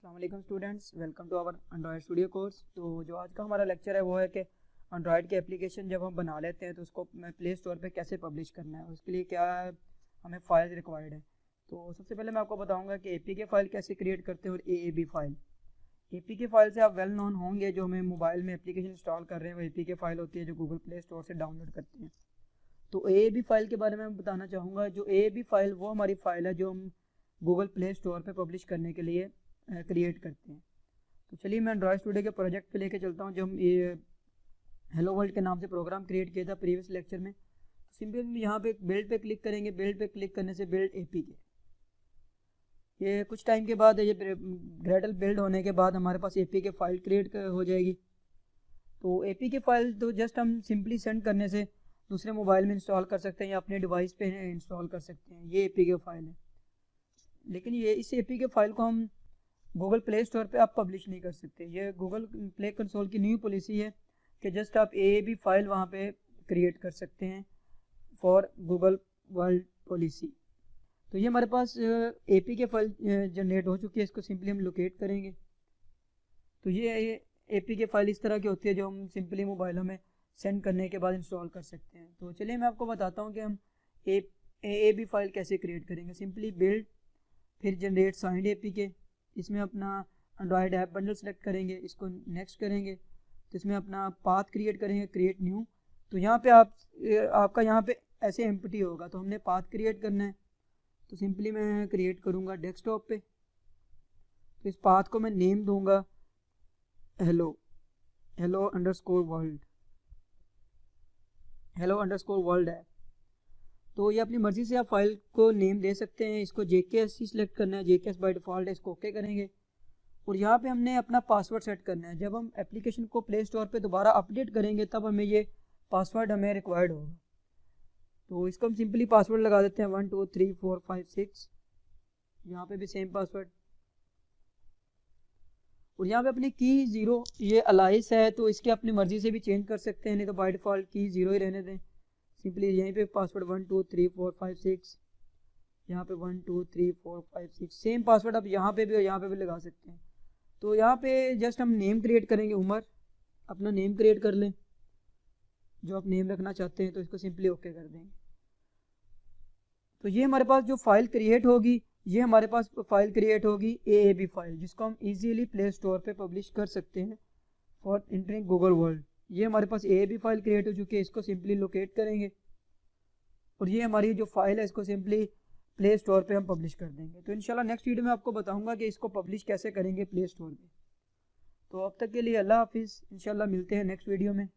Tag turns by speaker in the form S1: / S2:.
S1: अस्सलाम वालेकुम students, welcome to our Android Studio course. तो जो आज का हमारा लेक्चर है वो है कि एंड्रॉयड की एप्लीकेशन जब हम बना लेते हैं तो उसको प्ले स्टोर पे कैसे पब्लिश करना है, उसके लिए क्या हमें फ़ाइल रिक्वायर्ड है। तो सबसे पहले मैं आपको बताऊंगा कि एपीके फ़ाइल कैसे क्रिएट करते हैं और एएबी फ़ाइल। एपीके फ़ाइल से आप वेल नोन होंगे, जो हमें मोबाइल में एप्लीकेशन इंस्टॉल कर रहे हैं वो एपीके फ़ाइल होती है जो गूगल प्ले स्टोर से डाउनलोड करते हैं। तो एएबी फ़ाइल के बारे में मैं बताना चाहूँगा। जो एएबी फ़ाइल वो हमारी फ़ाइल है जो हम गूगल प्ले स्टोर पे पब्लिश करने के लिए क्रिएट करते हैं। तो चलिए मैं एंड्रॉयड स्टूडियो के प्रोजेक्ट पे लेके चलता हूँ जो हम ये हेलो वर्ल्ड के नाम से प्रोग्राम क्रिएट किया था प्रीवियस लेक्चर में। तो सिंपली यहाँ पे बिल्ड पे क्लिक करेंगे। बिल्ड पे क्लिक करने से बिल्ड एपीके, ये कुछ टाइम के बाद ये ग्रेडल बिल्ड होने के बाद हमारे पास एपीके फाइल क्रिएट हो जाएगी। तो एपीके फाइल तो जस्ट हम सिंपली सेंड करने से दूसरे मोबाइल में इंस्टॉल कर सकते हैं या अपने डिवाइस पे इंस्टॉल कर सकते हैं। ये एपीके फाइल है, लेकिन ये इस एपीके फाइल को हम गूगल प्ले स्टोर पे आप पब्लिश नहीं कर सकते। ये गूगल प्ले कंसोल की न्यू पॉलिसी है कि जस्ट आप एएबी फाइल वहाँ पे क्रिएट कर सकते हैं फॉर गूगल वर्ल्ड पॉलिसी। तो ये हमारे पास एपीके फाइल जनरेट हो चुकी है, इसको सिंपली हम लोकेट करेंगे। तो ये एपीके फाइल इस तरह की होती है जो हम सिंपली मोबाइलों में सेंड करने के बाद इंस्टॉल कर सकते हैं। तो चलिए मैं आपको बताता हूँ कि हम एएबी फाइल कैसे क्रिएट करेंगे। सिंपली बिल्ड, फिर जनरेट साइंड एपीके, इसमें अपना एंड्रॉयड ऐप बंडल सेलेक्ट करेंगे, इसको नेक्स्ट करेंगे। तो इसमें अपना पाथ क्रिएट करेंगे, क्रिएट न्यू। तो यहाँ पे आपका यहाँ पे ऐसे एम्प्टी होगा, तो हमने पाथ क्रिएट करना है। तो सिंपली मैं क्रिएट करूँगा डेस्कटॉप पे। तो इस पाथ को मैं नेम दूंगा हेलो अंडरस्कोर वर्ल्ड है। तो ये अपनी मर्जी से आप फाइल को नेम दे सकते हैं। इसको जेकेएस ही सिलेक्ट करना है, जेकेएस बाय डिफ़ॉल्ट है, इसको ओके करेंगे। और यहाँ पे हमने अपना पासवर्ड सेट करना है। जब हम एप्लीकेशन को प्ले स्टोर पे दोबारा अपडेट करेंगे तब हमें ये पासवर्ड हमें रिक्वायर्ड होगा। तो इसको हम सिंपली पासवर्ड लगा देते हैं 1 2 3 4 5 6। यहाँ पे भी सेम पासवर्ड। और यहाँ पे अपनी की 0, ये अलाइस है तो इसके अपनी मर्जी से भी चेंज कर सकते हैं, नहीं तो बाय डिफ़ॉल्ट की 0 ही रहने दें। सिंपली यहीं पे पासवर्ड 1 2 3 4 5 6, यहाँ पे 1 2 3 4 5 6 सेम पासवर्ड आप यहाँ पे भी और यहाँ पे भी लगा सकते हैं। तो यहाँ पे जस्ट हम नेम क्रिएट करेंगे, उमर अपना नेम क्रिएट कर लें जो आप नेम रखना चाहते हैं। तो इसको सिंपली ओके कर देंगे। तो ये हमारे पास जो फाइल क्रिएट होगी, ये हमारे पास फाइल क्रिएट होगी एएबी फाइल, जिसको हम इजीली प्ले स्टोर पे पब्लिश कर सकते हैं फॉर एंटरिंग गूगल वर्ल्ड। ये हमारे पास एएबी फाइल क्रिएट हो चुकी है, इसको सिंपली लोकेट करेंगे और ये हमारी जो फाइल है इसको सिंपली प्ले स्टोर पे हम पब्लिश कर देंगे। तो इंशाल्लाह नेक्स्ट वीडियो में आपको बताऊंगा कि इसको पब्लिश कैसे करेंगे प्ले स्टोर पे। तो अब तक के लिए अल्लाह हाफिज़, इंशाल्लाह मिलते हैं नेक्स्ट वीडियो में।